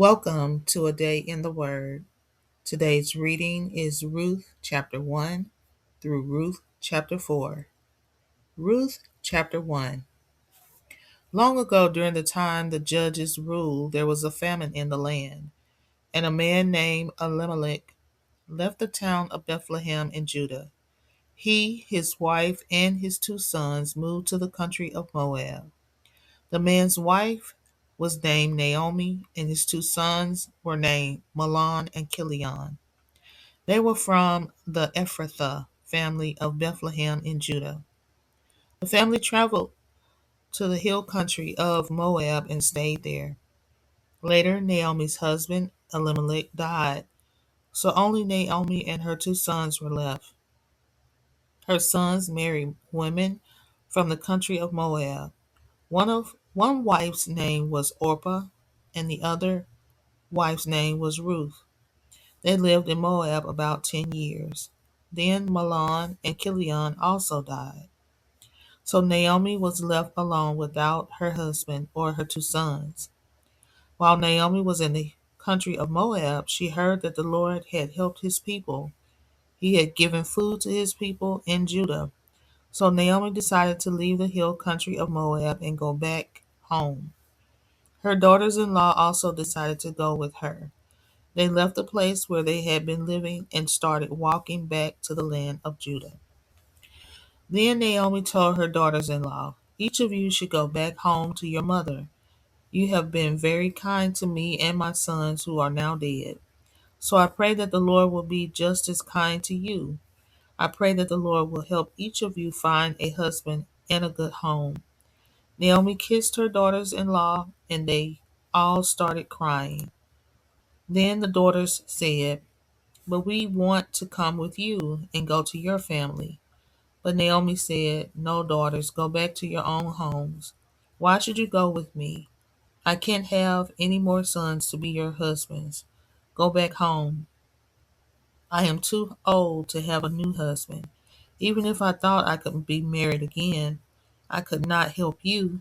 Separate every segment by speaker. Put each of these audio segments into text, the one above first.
Speaker 1: Welcome to a day in the Word. Today's reading is Ruth chapter 1 through Ruth chapter 4. Ruth chapter 1. Long ago, during the time the judges ruled, there was a famine in the land, and a man named Elimelech left the town of Bethlehem in Judah. He, his wife, and his two sons moved to the country of Moab. The man's wife was named Naomi, and his two sons were named Mahlon and Chilion. They were from the Ephrathah family of Bethlehem in Judah. The family traveled to the hill country of Moab and stayed there. Later, Naomi's husband, Elimelech, died, so only Naomi and her two sons were left. Her sons married women from the country of Moab. One wife's name was Orpah, and the other wife's name was Ruth. They lived in Moab about 10 years. Then Mahlon and Chilion also died. So Naomi was left alone without her husband or her two sons. While Naomi was in the country of Moab, she heard that the Lord had helped his people. He had given food to his people in Judah. So Naomi decided to leave the hill country of Moab and go back home. Her daughters in law also decided to go with her. They left the place where they had been living and started walking back to the land of Judah. Then Naomi told her daughters in law, "Each of you should go back home to your mother. You have been very kind to me and my sons who are now dead. So I pray that the Lord will be just as kind to you. I pray that the Lord will help each of you find a husband and a good home." Naomi kissed her daughters in law, and they all started crying. Then the daughters said, "But we want to come with you and go to your family." But Naomi said, "No, daughters, go back to your own homes. Why should you go with me? I can't have any more sons to be your husbands. Go back home. I am too old to have a new husband. Even if I thought I could be married again, I could not help you.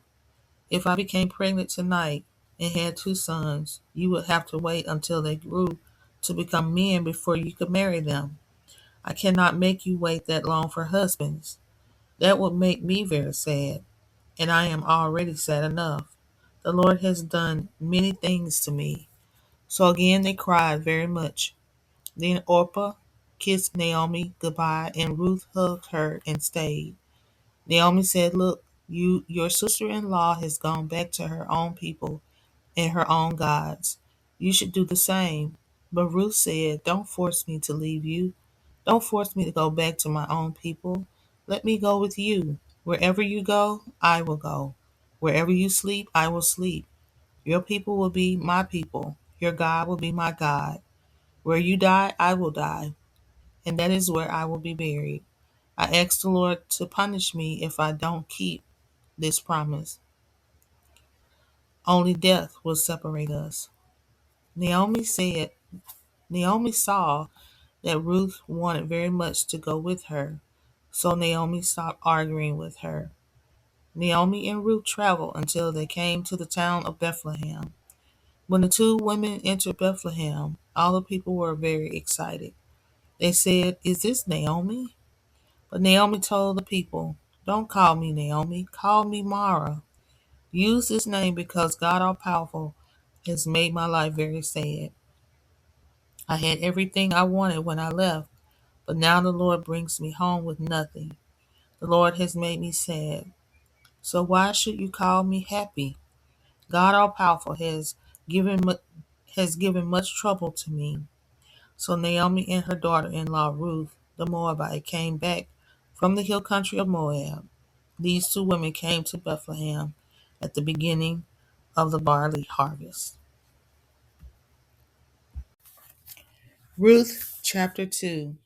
Speaker 1: If I became pregnant tonight and had two sons, you would have to wait until they grew to become men before you could marry them. I cannot make you wait that long for husbands. That would make me very sad, and I am already sad enough. The Lord has done many things to me." So again they cried very much. Then Orpah kissed Naomi goodbye, and Ruth hugged her and stayed. Naomi said, "Look, your sister-in-law has gone back to her own people and her own gods. You should do the same." But Ruth said, "Don't force me to leave you. Don't force me to go back to my own people. Let me go with you. Wherever you go, I will go. Wherever you sleep, I will sleep. Your people will be my people. Your God will be my God. Where you die, I will die, and that is where I will be buried. I ask the Lord to punish me if I don't keep this promise. Only death will separate us." Naomi said, Naomi saw that Ruth wanted very much to go with her, so Naomi stopped arguing with her. Naomi and Ruth traveled until they came to the town of Bethlehem. When the two women entered Bethlehem, all the people were very excited. They said, "Is this Naomi?" But Naomi told the people, "Don't call me Naomi, call me Mara. Use this name because God All Powerful has made my life very sad. I had everything I wanted when I left, but now the Lord brings me home with nothing. The Lord has made me sad. So why should you call me happy? God All Powerful has given much trouble to me." So Naomi and her daughter-in-law Ruth the Moabite came back from the hill country of Moab. These two women came to Bethlehem at the beginning of the barley harvest. Ruth chapter 2.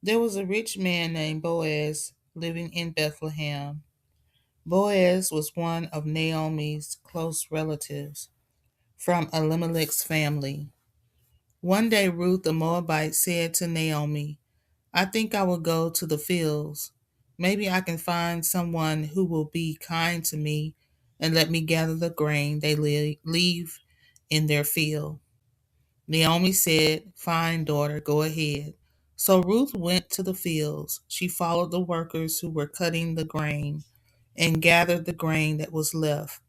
Speaker 1: There was a rich man named Boaz living in Bethlehem. Boaz was one of Naomi's close relatives from Elimelech's family. One day Ruth the Moabite said to Naomi, "I think I will go to the fields. Maybe I can find someone who will be kind to me and let me gather the grain they leave in their field. Naomi said, "Fine, daughter, go ahead." So Ruth went to the fields. She followed the workers who were cutting the grain and gathered the grain that was left.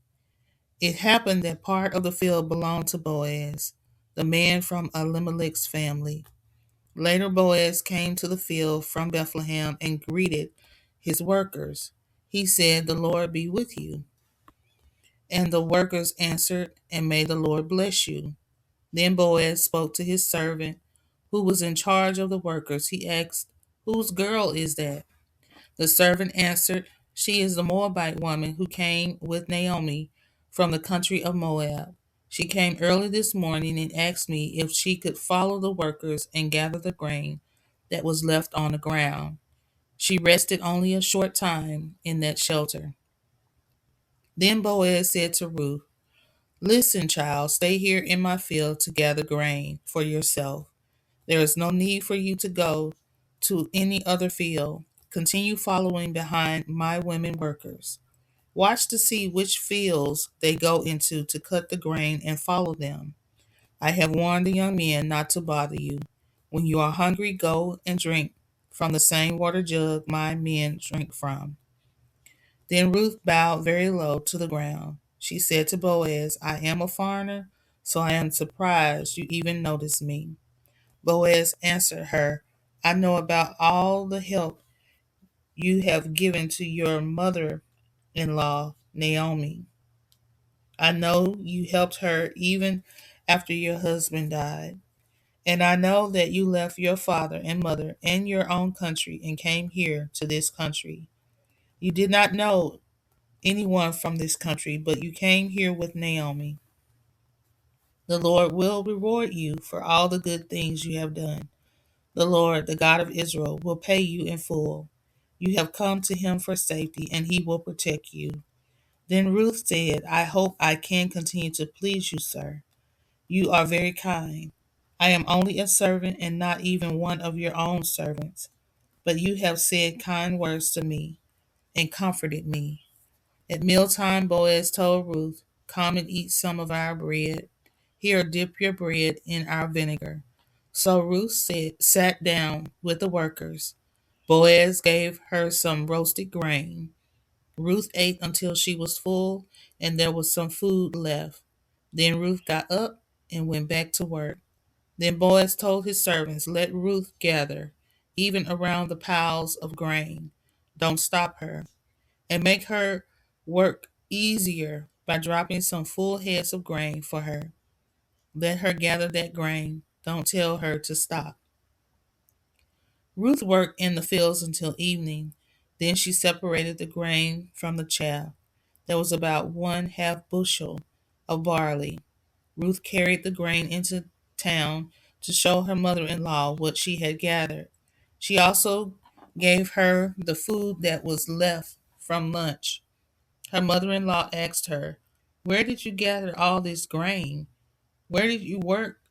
Speaker 1: It happened that part of the field belonged to Boaz, the man from Elimelech's family. Later, Boaz came to the field from Bethlehem and greeted his workers. He said, "The Lord be with you." And the workers answered, "And may the Lord bless you." Then Boaz spoke to his servant who was in charge of the workers. He asked, "Whose girl is that?" The servant answered, "She is the Moabite woman who came with Naomi from the country of Moab. She came early this morning and asked me if she could follow the workers and gather the grain that was left on the ground. She rested only a short time in that shelter." Then Boaz said to Ruth, "Listen, child, stay here in my field to gather grain for yourself. There is no need for you to go to any other field. Continue following behind my women workers. Watch to see which fields they go into to cut the grain and follow them. I have warned the young men not to bother you. When you are hungry, go and drink from the same water jug my men drink from." Then Ruth bowed very low to the ground. She said to Boaz, "I am a foreigner, so I am surprised you even notice me." Boaz answered her, "I know about all the help you have given to your mother in law, Naomi. I know you helped her even after your husband died. And I know that you left your father and mother and your own country and came here to this country. You did not know anyone from this country, but you came here with Naomi. The Lord will reward you for all the good things you have done. The Lord, the God of Israel, will pay you in full. You have come to him for safety, and he will protect you." Then Ruth said, "I hope I can continue to please you, sir. You are very kind. I am only a servant and not even one of your own servants, but you have said kind words to me and comforted me." At mealtime, Boaz told Ruth, "Come and eat some of our bread. Here, dip your bread in our vinegar." So Ruth sat down with the workers. Boaz gave her some roasted grain. Ruth ate until she was full and there was some food left. Then Ruth got up and went back to work. Then Boaz told his servants, "Let Ruth gather, even around the piles of grain. Don't stop her, and make her work easier by dropping some full heads of grain for her. Let her gather that grain. Don't tell her to stop." Ruth worked in the fields until evening. Then she separated the grain from the chaff. There was about 1/2 bushel of barley. Ruth carried the grain into town to show her mother in law what she had gathered. She also gave her the food that was left from lunch. Her mother in law asked her, "Where did you gather all this grain? Where did you work?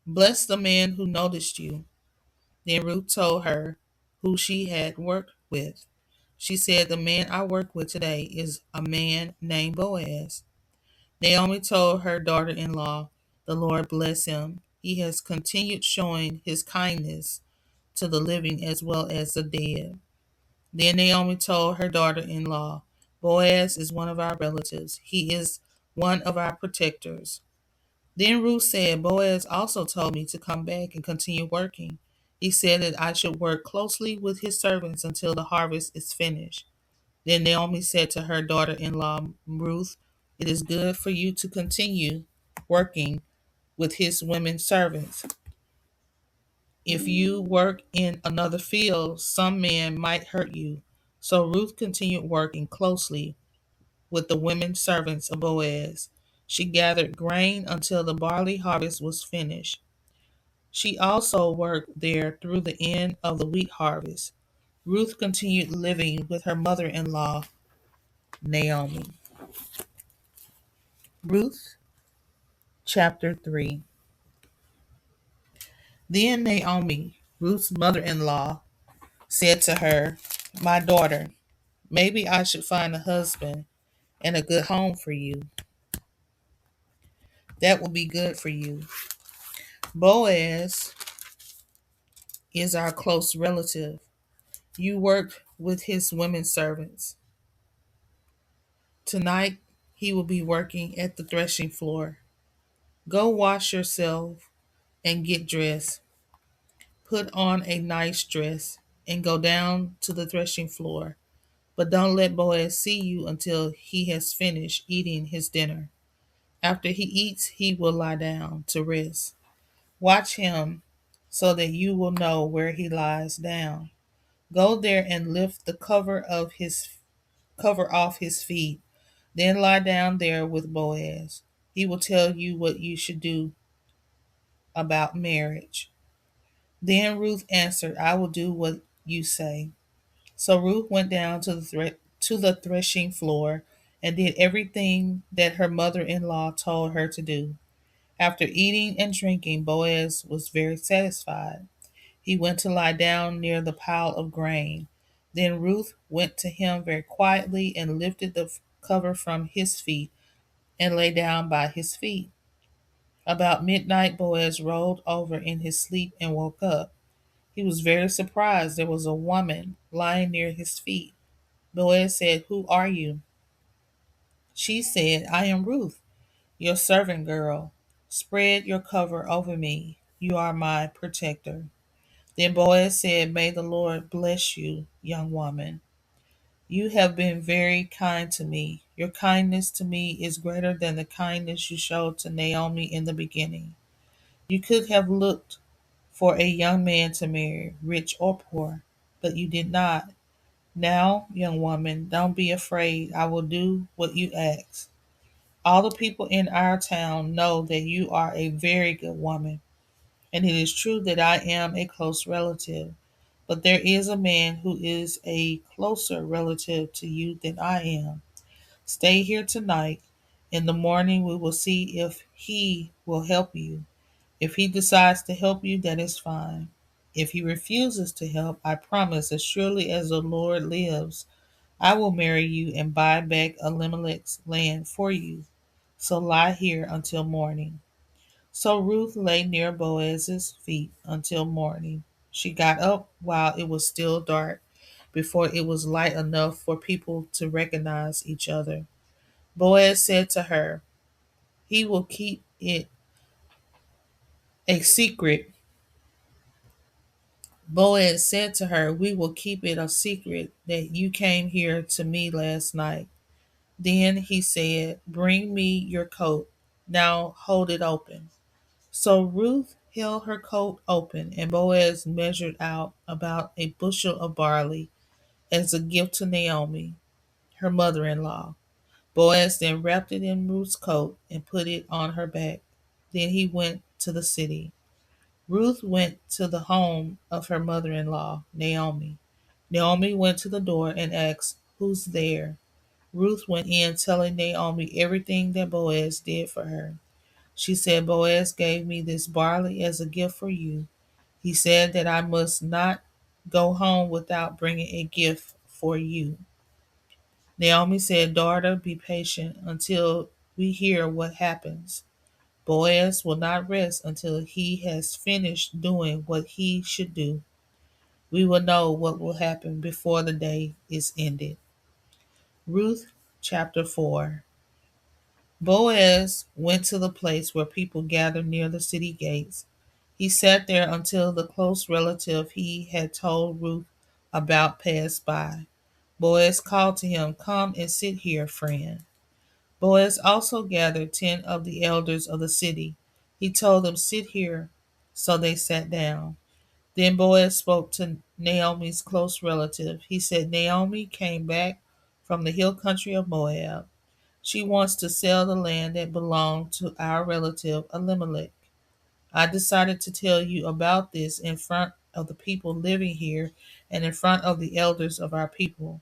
Speaker 1: Bless the man who noticed you." Then Ruth told her who she had worked with. She said, "The man I work with today is a man named Boaz." Naomi told her daughter in law, "The Lord bless him. He has continued showing his kindness to the living as well as the dead." Then Naomi told her daughter in law, "Boaz is one of our relatives. He is one of our protectors." Then Ruth said, "Boaz also told me to come back and continue working. He said that I should work closely with his servants until the harvest is finished." Then Naomi said to her daughter in law, Ruth, "It is good for you to continue working with his women servants. If you work in another field, some man might hurt you." So Ruth continued working closely with the women servants of Boaz. She gathered grain until the barley harvest was finished. She also worked there through the end of the wheat harvest. Ruth continued living with her mother in law, Naomi. Ruth chapter 3. Then Naomi, Ruth's mother in law, said to her, "My daughter, maybe I should find a husband and a good home for you." That will be good for you. Boaz is our close relative. You work with his women servants. Tonight, he will be working at the threshing floor. Go wash yourself and get dressed. Put on a nice dress and go down to the threshing floor. But don't let Boaz see you until he has finished eating his dinner. After he eats, he will lie down to rest. Watch him so that you will know where he lies down. Go there and lift the cover off his feet. Then lie down there with Boaz. He will tell you what you should do about marriage. Then Ruth answered, I will do what you say. So Ruth went down to the threshing floor and did everything that her mother-in-law told her to do. After eating and drinking, Boaz was very satisfied. He went to lie down near the pile of grain. Then Ruth went to him very quietly and lifted the cover from his feet and lay down by his feet. About midnight, Boaz rolled over in his sleep and woke up. He was very surprised. There was a woman lying near his feet. Boaz said, Who are you? She said, I am Ruth, your servant girl. Spread your cover over me. You are my protector. Then Boaz said, May the Lord bless you, young woman. You have been very kind to me. Your kindness to me is greater than the kindness you showed to Naomi in the beginning. You could have looked for a young man to marry, rich or poor, but you did not. Now, young woman, don't be afraid. I will do what you ask. All the people in our town know that you are a very good woman, and it is true that I am a close relative. But there is a man who is a closer relative to you than I am. Stay here tonight. In the morning, we will see if he will help you. If he decides to help you, that is fine. If he refuses to help, I promise, as surely as the Lord lives, I will marry you and buy back Elimelech's land for you. So lie here until morning. So Ruth lay near Boaz's feet until morning. She got up while it was still dark, before it was light enough for people to recognize each other. Boaz said to her, He will keep it a secret. Boaz said to her, We will keep it a secret that you came here to me last night. Then he said, Bring me your coat. Now hold it open. So Ruth held her coat open, and Boaz measured out about a bushel of barley as a gift to Naomi, her mother in law. Boaz then wrapped it in Ruth's coat and put it on her back. Then he went to the city. Ruth went to the home of her mother in law, Naomi. Naomi went to the door and asked, Who's there? Ruth went in telling Naomi everything that Boaz did for her. She said, Boaz gave me this barley as a gift for you. He said that I must not go home without bringing a gift for you. Naomi said, Daughter, be patient until we hear what happens. Boaz will not rest until he has finished doing what he should do. We will know what will happen before the day is ended. Ruth chapter 4. Boaz went to the place where people gathered near the city gates. He sat there until the close relative he had told Ruth about passed by. Boaz called to him, Come and sit here, friend. Boaz also gathered 10 of the elders of the city. He told them, Sit here. So they sat down. Then Boaz spoke to Naomi's close relative. He said, Naomi came back from the hill country of Moab. She wants to sell the land that belonged to our relative Elimelech. I decided to tell you about this in front of the people living here and in front of the elders of our people.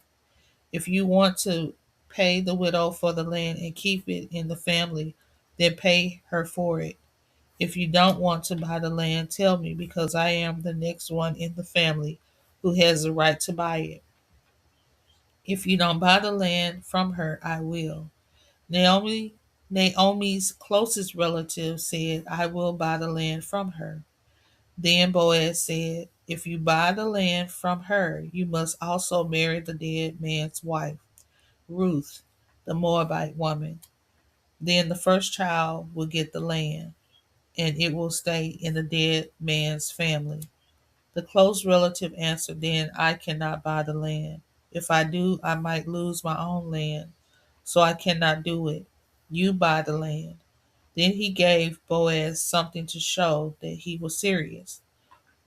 Speaker 1: If you want to pay the widow for the land and keep it in the family, then pay her for it. If you don't want to buy the land, tell me, because I am the next one in the family who has the right to buy it. If you don't buy the land from her, I will. Naomi Naomi's closest relative said, I will buy the land from her. Then Boaz said, if you buy the land from her, you must also marry the dead man's wife, Ruth, the Moabite woman. Then the first child will get the land, and it will stay in the dead man's family. The close relative answered, then I cannot buy the land. If I do, I might lose my own land, so I cannot do it. You buy the land. Then he gave Boaz something to show that he was serious.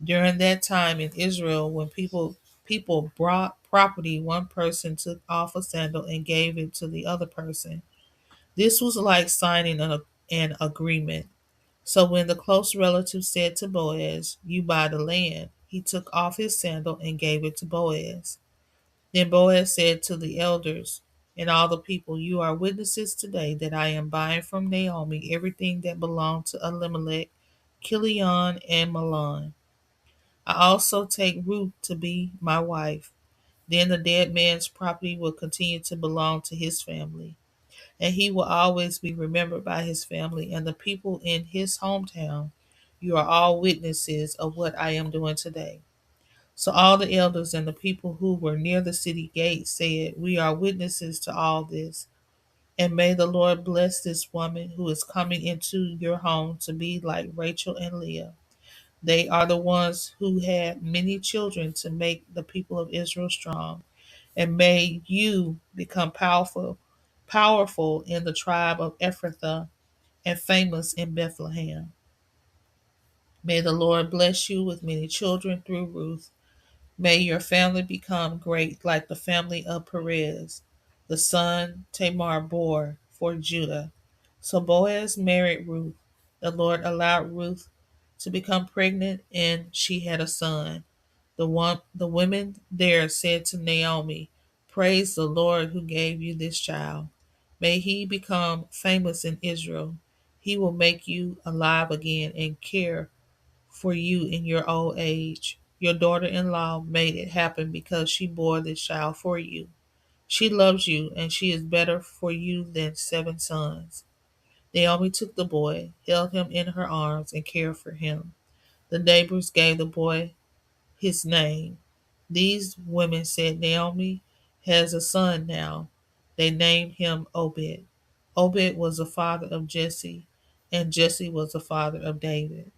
Speaker 1: During that time in Israel, when people brought property, one person took off a sandal and gave it to the other person. This was like signing an agreement. So when the close relative said to Boaz, you buy the land, he took off his sandal and gave it to Boaz. Then Boaz said to the elders and all the people, you are witnesses today that I am buying from Naomi everything that belonged to Elimelech, Kilion, and Mahlon. I also take Ruth to be my wife. Then the dead man's property will continue to belong to his family, and he will always be remembered by his family and the people in his hometown. You are all witnesses of what I am doing today. So all the elders and the people who were near the city gate said, we are witnesses to all this. And may the Lord bless this woman who is coming into your home to be like Rachel and Leah. They are the ones who had many children to make the people of Israel strong. And may you become powerful in the tribe of Ephrathah and famous in Bethlehem. May the Lord bless you with many children through Ruth. May your family become great like the family of Perez, the son Tamar bore for Judah. So Boaz married Ruth. The Lord allowed Ruth to become pregnant, and she had a son. The women there said to Naomi, praise the Lord who gave you this child. May he become famous in Israel. He will make you alive again and care for you in your old age. Your daughter in law made it happen because she bore this child for you. She loves you, and she is better for you than 7 sons. Naomi took the boy, held him in her arms, and cared for him. The neighbors gave the boy his name. These women said, Naomi has a son now. They named him Obed. Obed was the father of Jesse, and Jesse was the father of David.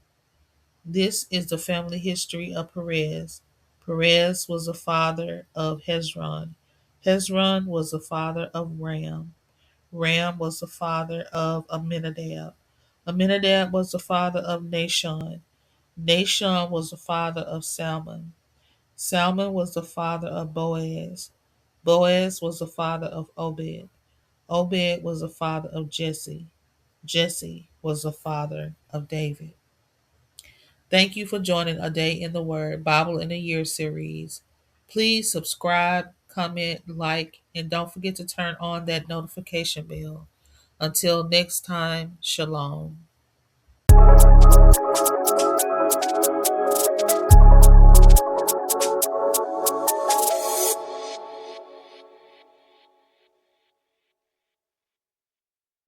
Speaker 1: This is the family history of Perez. Perez was the father of Hezron. Hezron was the father of Ram. Ram was the father of Amminadab. Amminadab was the father of Nahshon. Nahshon was the father of Salmon. Salmon was the father of Boaz. Boaz was the father of Obed. Obed was the father of Jesse. Jesse was the father of David. Thank you for joining A Day in the Word Bible in a Year series. Please subscribe, comment, like, and don't forget to turn on that notification bell. Until next time, shalom.